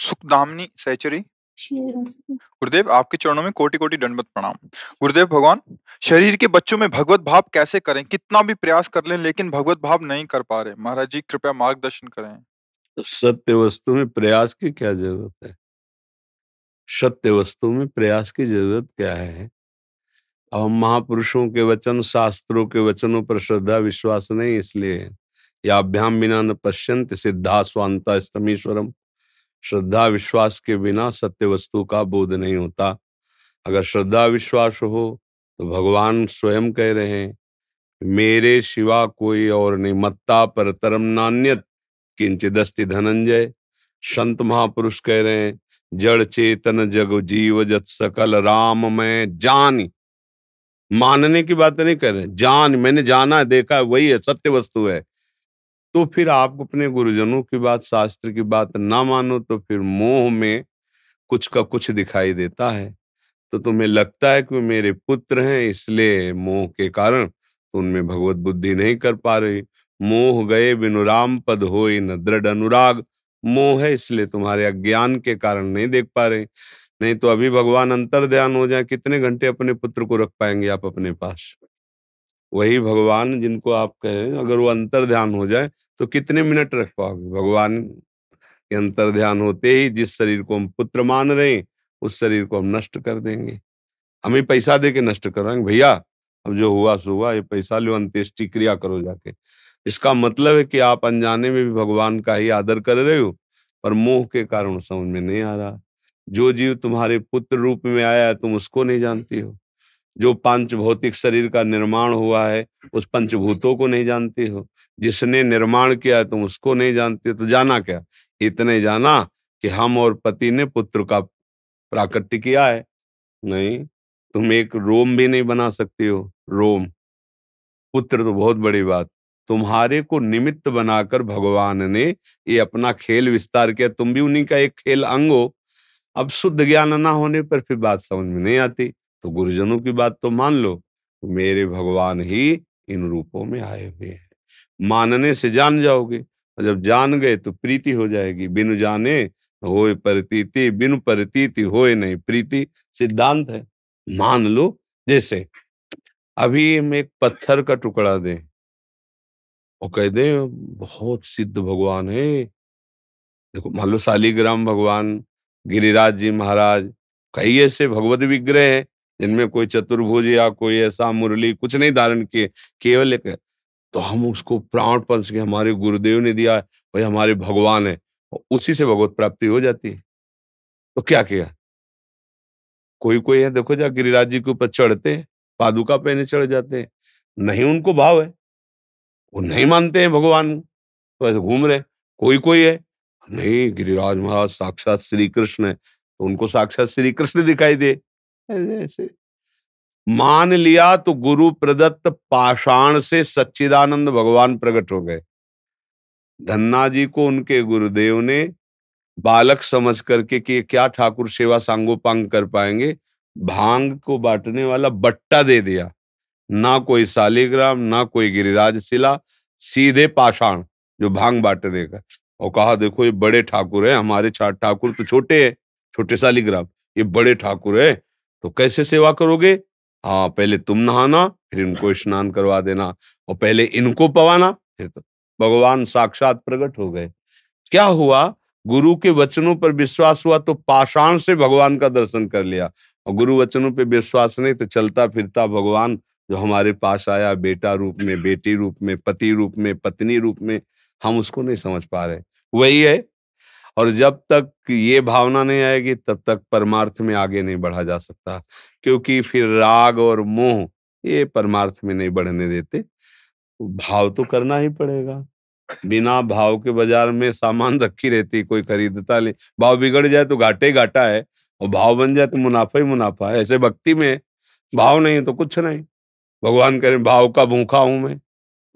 सुखदामनी सहचरी। गुरुदेव आपके चरणों में कोटि कोटि दंडवत प्रणाम। गुरुदेव भगवान, शरीर के बच्चों में भगवत भाव कैसे करें? कितना भी प्रयास कर लें लेकिन भगवत भाव नहीं कर पा रहे। महाराज जी कृपया मार्गदर्शन करें। तो सत्य वस्तु में प्रयास की क्या जरूरत है? सत्य वस्तु में प्रयास की जरूरत क्या है? अब हम महापुरुषों के वचन, शास्त्रों के वचनों पर श्रद्धा विश्वास नहीं, इसलिए याभ्याम बिना न पश्यन्ति सिद्धा स्वान्ता स्तमीश्वरम। श्रद्धा विश्वास के बिना सत्य वस्तु का बोध नहीं होता। अगर श्रद्धा विश्वास हो तो भगवान स्वयं कह रहे हैं, मेरे सिवा कोई और नहीं, मत्ता परतरम नान्यत किंचिदस्ति धनंजय। संत महापुरुष कह रहे हैं, जड़ चेतन जग जीव जत सकल राम में जानी। मानने की बात नहीं कर रहे, जान, मैंने जाना है, देखा है, वही है, सत्य वस्तु है। तो फिर आप अपने गुरुजनों की बात, शास्त्र की बात ना मानो तो फिर मोह में कुछ का कुछ दिखाई देता है। तो तुम्हें लगता है कि वो मेरे पुत्र हैं, इसलिए मोह के कारण तो उनमें भगवत बुद्धि नहीं कर पा रही। मोह गए बिनु राम पद होई न दृढ़ अनुराग। मोह है, इसलिए तुम्हारे अज्ञान के कारण नहीं देख पा रहे। नहीं तो अभी भगवान अंतर ध्यान हो जाए, कितने घंटे अपने पुत्र को रख पाएंगे आप अपने पास? वही भगवान जिनको आप कह रहे हैं, अगर वो अंतर ध्यान हो जाए तो कितने मिनट रख पाओगे? भगवान के अंतर ध्यान होते ही जिस शरीर को हम पुत्र मान रहे हैं, उस शरीर को हम नष्ट कर देंगे। हम ही पैसा दे के नष्ट करवाएंगे, भैया अब जो हुआ सो हुआ, ये पैसा लो, अंत्येष्टि क्रिया करो जाके। इसका मतलब है कि आप अनजाने में भी भगवान का ही आदर कर रहे हो, पर मोह के कारण समझ में नहीं आ रहा। जो जीव तुम्हारे पुत्र रूप में आया है, तुम उसको नहीं जानती हो। जो पांच भौतिक शरीर का निर्माण हुआ है, उस पंचभूतों को नहीं जानती हो। जिसने निर्माण किया है, तुम उसको नहीं जानती हो। तो जाना क्या? इतने जाना कि हम और पति ने पुत्र का प्राकट्य किया है। नहीं, तुम एक रोम भी नहीं बना सकती हो। रोम, पुत्र तो बहुत बड़ी बात। तुम्हारे को निमित्त बनाकर भगवान ने ये अपना खेल विस्तार किया, तुम भी उन्हीं का एक खेल अंग हो। अब शुद्ध ज्ञान ना होने पर फिर बात समझ में नहीं आती। तो गुरुजनों की बात तो मान लो, मेरे भगवान ही इन रूपों में आए हुए हैं। मानने से जान जाओगे, और जब जान गए तो प्रीति हो जाएगी। बिनु जाने होए प्रतीति, बिनु प्रतीति होए नहीं प्रीति, सिद्धांत है। मान लो, जैसे अभी हम एक पत्थर का टुकड़ा दें और कह दें बहुत सिद्ध भगवान है। देखो, मान लो शालीग्राम भगवान, गिरिराज जी महाराज, कई ऐसे भगवत विग्रह हैं जिनमें कोई चतुर्भुज या कोई ऐसा मुरली कुछ नहीं धारण किए, केवल एक है। तो हम उसको प्राण पंच के हमारे गुरुदेव ने दिया है, भाई हमारे भगवान है, और उसी से भगवत प्राप्ति हो जाती है। तो क्या किया? कोई कोई है, देखो जा गिरिराज जी के ऊपर चढ़ते हैं, पादुका पहने चढ़ जाते हैं। नहीं उनको भाव है, वो नहीं मानते हैं भगवान को, तो ऐसे घूम रहे। कोई कोई है, नहीं गिरिराज महाराज साक्षात श्री कृष्ण है, तो उनको साक्षात श्री कृष्ण दिखाई दे। ऐसे ऐसे मान लिया तो गुरु प्रदत्त पाषाण से सच्चिदानंद भगवान प्रकट हो गए। धन्ना जी को उनके गुरुदेव ने बालक समझ करके कि ये क्या ठाकुर सेवा सांगोपांग कर पाएंगे, भांग को बांटने वाला बट्टा दे दिया। ना कोई शालीग्राम, ना कोई गिरिराज शिला, सीधे पाषाण जो भांग बांटने का। और कहा देखो ये बड़े ठाकुर है, हमारे ठाकुर तो छोटे हैं, छोटे शालीग्राम, ये बड़े ठाकुर है, तो कैसे सेवा करोगे? हाँ, पहले तुम नहाना, फिर इनको स्नान करवा देना, और पहले इनको पवाना, फिर तो भगवान साक्षात प्रकट हो गए। क्या हुआ? गुरु के वचनों पर विश्वास हुआ तो पाषाण से भगवान का दर्शन कर लिया, और गुरु वचनों पे विश्वास नहीं तो चलता फिरता भगवान जो हमारे पास आया, बेटा रूप में, बेटी रूप में, पति रूप में, पत्नी रूप में, हम उसको नहीं समझ पा रहे। वही है। और जब तक ये भावना नहीं आएगी तब तक परमार्थ में आगे नहीं बढ़ा जा सकता, क्योंकि फिर राग और मोह ये परमार्थ में नहीं बढ़ने देते। भाव तो करना ही पड़ेगा। बिना भाव के बाजार में सामान रखी रहती, कोई खरीदता नहीं। भाव बिगड़ जाए तो घाटे ही घाटा है, और भाव बन जाए तो मुनाफा ही मुनाफा है। ऐसे भक्ति में भाव नहीं तो कुछ नहीं। भगवान कह रहे भाव का भूखा हूं मैं।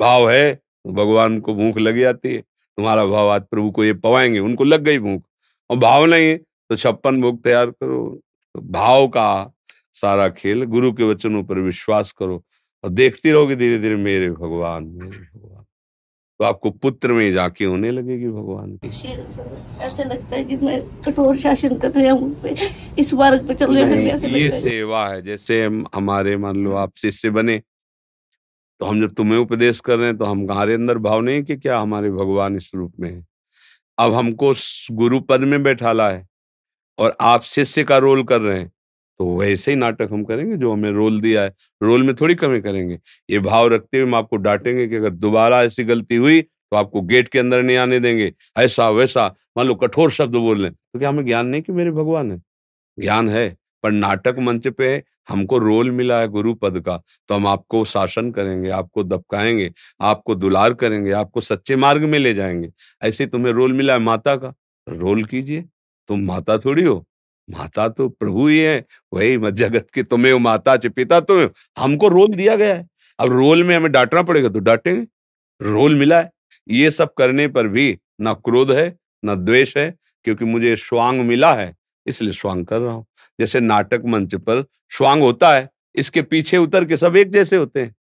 भाव है तो भगवान को भूख लग जाती है। तुम्हारा भाव आज प्रभु को ये पवाएंगे, उनको लग गई भूख। और भाव नहीं है तो 56 भोग तैयार करो। तो भाव का सारा खेल, गुरु के वचनों पर विश्वास करो और देखती रहोगे धीरे धीरे मेरे भगवान, मेरे भगवान। तो आपको पुत्र में जाके होने लगेगी भगवान की। ऐसे लगता है कि मैं कठोर शासन कर रहा हूँ पे, इस मार्ग पे चल रहे हैं, ऐसे ये लगता है। सेवा है। जैसे हमारे मान लो आप शिष्य बने, तो हम जब तुम्हें उपदेश कर रहे हैं तो हमारे अंदर भाव नहीं कि क्या हमारे भगवान इस रूप में है। अब हमको गुरु पद में बैठाला है और आप शिष्य का रोल कर रहे हैं, तो वैसे ही नाटक हम करेंगे जो हमें रोल दिया है। रोल में थोड़ी कमी करेंगे। ये भाव रखते हुए हम आपको डांटेंगे कि अगर दोबारा ऐसी गलती हुई तो आपको गेट के अंदर नहीं आने देंगे, ऐसा वैसा मान लो कठोर शब्द बोल रहे हैं, तो क्या हमें ज्ञान नहीं कि मेरे भगवान है? ज्ञान है। पर नाटक मंच पे हमको रोल मिला है गुरु पद का, तो हम आपको शासन करेंगे, आपको दबकाएंगे, आपको दुलार करेंगे, आपको सच्चे मार्ग में ले जाएंगे। ऐसे ही तुम्हें रोल मिला है माता का, तो रोल कीजिए। तुम माता थोड़ी हो, माता तो प्रभु ही है। वही जगत के तुम्हें हो माता च पिता तुम्हें हो। हमको रोल दिया गया है। अब रोल में हमें डांटना पड़ेगा तो डांटेंगे। रोल मिला है। ये सब करने पर भी ना क्रोध है, ना द्वेष है, क्योंकि मुझे स्वांग मिला है, इसलिए स्वांग कर रहा हूं। जैसे नाटक मंच पर स्वांग होता है, इसके पीछे उतर के सब एक जैसे होते हैं,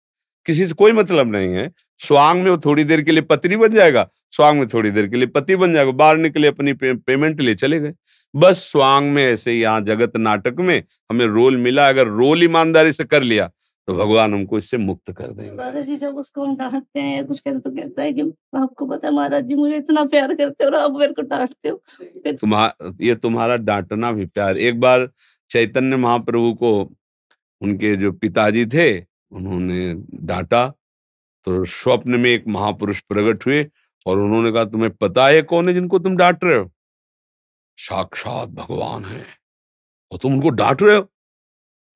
किसी से कोई मतलब नहीं है। स्वांग में वो थोड़ी देर के लिए पत्नी बन जाएगा, स्वांग में थोड़ी देर के लिए पति बन जाएगा, बाहर निकले अपनी पेमेंट ले चले गए। बस स्वांग में ऐसे ही यहाँ जगत नाटक में हमें रोल मिला, अगर रोल ईमानदारी से कर लिया तो भगवान हमको इससे मुक्त कर देंगे। महाराज जी जब उसको हम डांटते हैं या कुछ कहते तो कहता है कि आपको पता है महाराज जी मुझे इतना प्यार करते हो और आप मेरे को डांटते हो। ये तुम्हारा डांटना भी प्यार। एक बार चैतन्य महाप्रभु को उनके जो पिताजी थे उन्होंने डांटा, तो स्वप्न में एक महापुरुष प्रकट हुए और उन्होंने कहा तुम्हें पता है कौन है जिनको तुम डांट रहे हो? साक्षात भगवान है और तुम उनको डांट रहे हो।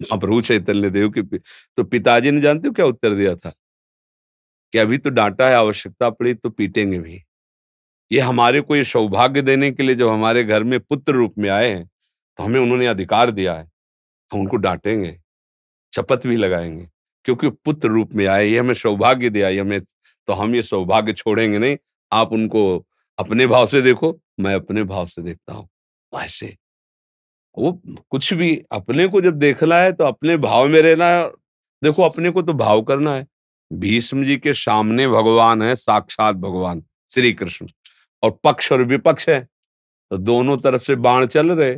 महाप्रभु चैतन्य देव के तो पिताजी ने जानते हो क्या उत्तर दिया था कि अभी तो डांटा है, आवश्यकता पड़ी तो पीटेंगे भी। ये हमारे को ये सौभाग्य देने के लिए जब हमारे घर में पुत्र रूप में आए हैं, तो हमें उन्होंने अधिकार दिया है, हम उनको डांटेंगे, शपथ भी लगाएंगे, क्योंकि पुत्र रूप में आए, ये हमें सौभाग्य दिया, ये हमें, तो हम ये सौभाग्य छोड़ेंगे नहीं। आप उनको अपने भाव से देखो, मैं अपने भाव से देखता हूँ। ऐसे वो कुछ भी अपने को जब देखना है तो अपने भाव में रहना है। देखो अपने को तो भाव करना है। भीष्म जी के सामने भगवान है, साक्षात भगवान श्री कृष्ण, और पक्ष और विपक्ष है, तो दोनों तरफ से बाण चल रहे।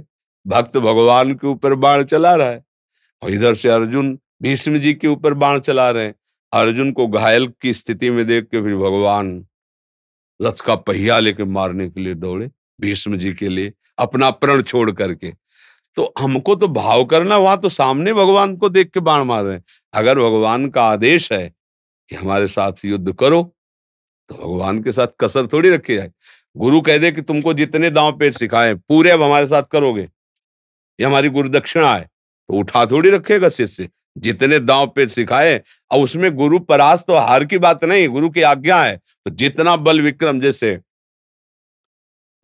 भक्त भगवान के ऊपर बाण चला रहा है और इधर से अर्जुन भीष्म जी के ऊपर बाण चला रहे हैं। अर्जुन को घायल की स्थिति में देख के फिर भगवान रथ का पहिया लेके मारने के लिए दौड़े, भीष्म जी के लिए अपना प्रण छोड़ करके। तो हमको तो भाव करना, वहां तो सामने भगवान को देख के बाण मार रहे हैं। अगर भगवान का आदेश है कि हमारे साथ युद्ध करो, तो भगवान के साथ कसर थोड़ी रखी जाए। गुरु कह दे कि तुमको जितने दांव पेच सिखाए पूरे अब हमारे साथ करोगे, ये हमारी गुरुदक्षिणा है, तो उठा थोड़ी रखेगा शिष्य। जितने दांव पेच सिखाए, और उसमें गुरु परास्त तो हार की बात नहीं, गुरु की आज्ञा है, तो जितना बल विक्रम। जैसे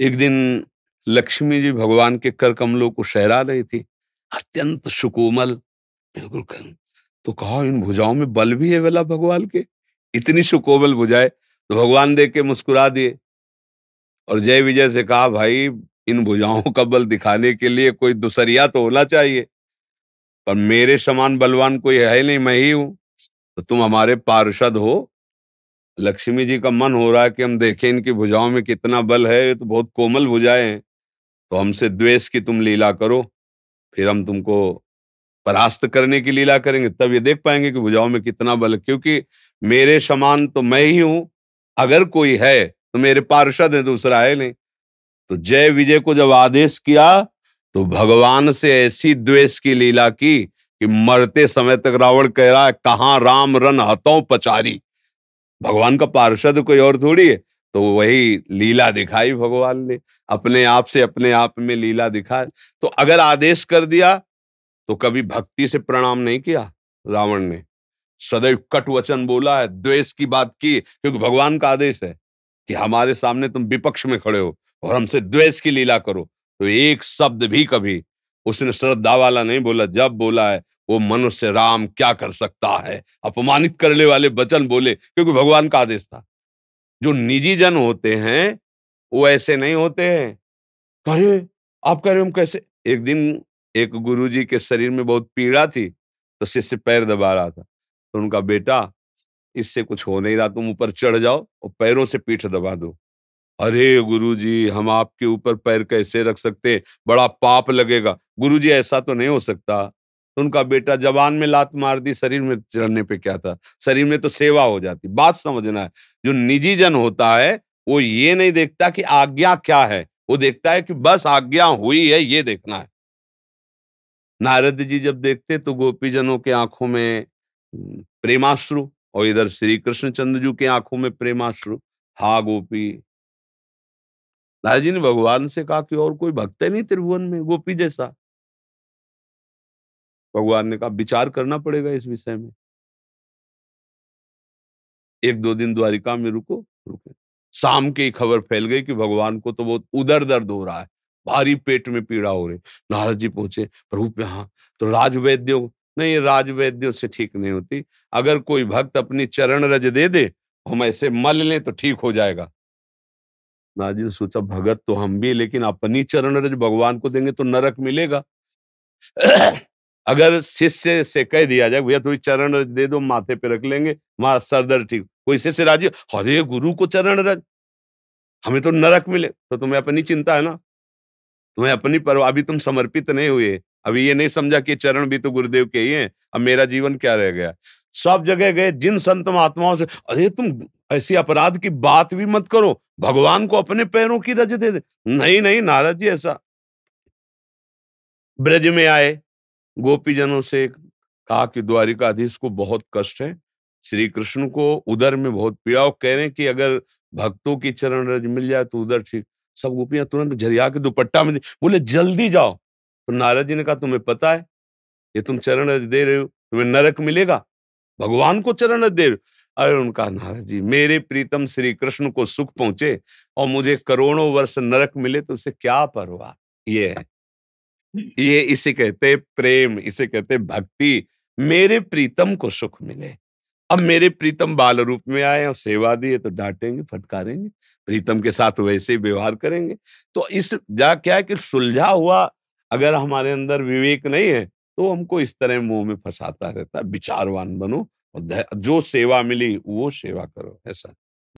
एक दिन लक्ष्मी जी भगवान के कर कमलों को सहरा रही थी, अत्यंत सुकोमल, बिल्कुल तो कहा इन भुजाओं में बल भी है वाला भगवान के, इतनी सुकोमल भुजाएं। तो भगवान देख के मुस्कुरा दिए और जय विजय से कहा भाई इन भुजाओं का बल दिखाने के लिए कोई दुसरिया तो होना चाहिए, पर मेरे समान बलवान कोई है नहीं, मैं ही हूं, तो तुम हमारे पार्षद हो। लक्ष्मी जी का मन हो रहा है कि हम देखें इनकी भुजाओं में कितना बल है, ये तो बहुत कोमल भुजाएं हैं, तो हमसे द्वेष की तुम लीला करो, फिर हम तुमको परास्त करने की लीला करेंगे, तब ये देख पाएंगे कि भुजाओं में कितना बल है। क्योंकि मेरे समान तो मैं ही हूं, अगर कोई है तो मेरे पार्षद है, दूसरा है नहीं। तो जय विजय को जब आदेश किया, तो भगवान से ऐसी द्वेष की लीला की कि मरते समय तक रावण कह रहा है कहां राम रन हतों पचारी। भगवान का पार्षद कोई और थोड़ी है। तो वही लीला दिखाई भगवान ने, अपने आप से अपने आप में लीला दिखा। तो अगर आदेश कर दिया तो कभी भक्ति से प्रणाम नहीं किया रावण ने, सदैव कटु वचन बोला है, द्वेष की बात की, क्योंकि भगवान का आदेश है कि हमारे सामने तुम विपक्ष में खड़े हो और हमसे द्वेष की लीला करो। तो एक शब्द भी कभी उसने श्रद्धा वाला नहीं बोला। जब बोला है वो मनुष्य राम क्या कर सकता है, अपमानित करने वाले वचन बोले, क्योंकि भगवान का आदेश था। जो निजी जन होते हैं वो ऐसे नहीं होते हैं। अरे आप कह रहे हो हम कैसे। एक दिन एक गुरुजी के शरीर में बहुत पीड़ा थी, तो शिष्य पैर दबा रहा था, तो उनका बेटा इससे कुछ हो नहीं रहा, तुम ऊपर चढ़ जाओ और पैरों से पीठ दबा दो। अरे गुरुजी, हम आपके ऊपर पैर कैसे रख सकते, बड़ा पाप लगेगा। गुरुजी ऐसा तो नहीं हो सकता। तो उनका बेटा जबान में लात मार दी, शरीर में चढ़ने पे क्या था, शरीर में तो सेवा हो जाती। बात समझना है, जो निजी जन होता है वो ये नहीं देखता कि आज्ञा क्या है, वो देखता है कि बस आज्ञा हुई है, ये देखना है। नारद जी जब देखते तो गोपीजनों के आंखों में प्रेमाश्रु, और इधर श्री कृष्णचंद्र जी की आंखों में प्रेमाश्रु। हा गोपी, नारद जी ने भगवान से कहा कि और कोई भक्त है नहीं त्रिभुवन में गोपी जैसा। भगवान ने कहा विचार करना पड़ेगा इस विषय में, 1-2 दिन द्वारिका में रुको। रुके, शाम की खबर फैल गई कि भगवान को तो बहुत उदर दर्द हो रहा है, भारी पेट में पीड़ा हो रही। नारद जी पहुंचे, प्रभु यहाँ तो राजवैद्यों, नहीं राजवैद्यों से ठीक नहीं होती, अगर कोई भक्त अपनी चरण रज दे दे, हम ऐसे मल लें तो ठीक हो जाएगा। नारद जी ने सोचा भगत तो हम भी, लेकिन अपनी चरण रज भगवान को देंगे तो नरक मिलेगा। अगर शिष्य से कह दिया जाए भैया थोड़ी चरण रज दे दो, माथे पे रख लेंगे, हमारा सर दर्द ठीक, कोई शिष्य राजी, अरे गुरु को चरण रज, हमें तो नरक मिले। तो तुम्हें अपनी चिंता है ना, तुम्हें अपनी परवाह, अभी तुम समर्पित नहीं हुए, अभी ये नहीं समझा कि चरण भी तो गुरुदेव के ही हैं, अब मेरा जीवन क्या रह गया। सब जगह गए, जिन संत महात्माओं से, अरे तुम ऐसी अपराध की बात भी मत करो, भगवान को अपने पैरों की रज दे दे। नहीं नहीं नारद जी ऐसा। ब्रज में आए, गोपीजनों से कहा कि द्वारिकाधीश को बहुत कष्ट है, श्री कृष्ण को उदर में बहुत पीड़ा, और कह रहे हैं कि अगर भक्तों की चरण रज मिल जाए तो उधर ठीक। सब गोपियां तुरंत झरिया के दुपट्टा में बोले जल्दी जाओ। तो नारद जी ने कहा तुम्हें पता है ये तुम चरण रज दे रहे हो तुम्हें नरक मिलेगा, भगवान को चरण रज दे रहे हो। अरे उनका नारद जी, मेरे प्रीतम श्री कृष्ण को सुख पहुंचे और मुझे करोड़ों वर्ष नरक मिले तो उसे क्या परवाह। ये है, ये इसे कहते हैं प्रेम, इसे कहते हैं भक्ति। मेरे प्रीतम को सुख मिले, अब मेरे प्रीतम बाल रूप में आए और सेवा दी है तो डांटेंगे फटकारेंगे, प्रीतम के साथ वैसे ही व्यवहार करेंगे। तो इस जा क्या है कि सुलझा हुआ अगर हमारे अंदर विवेक नहीं है तो हमको इस तरह मुंह में फंसाता रहता है। विचारवान बनो और जो सेवा मिली वो सेवा करो, ऐसा।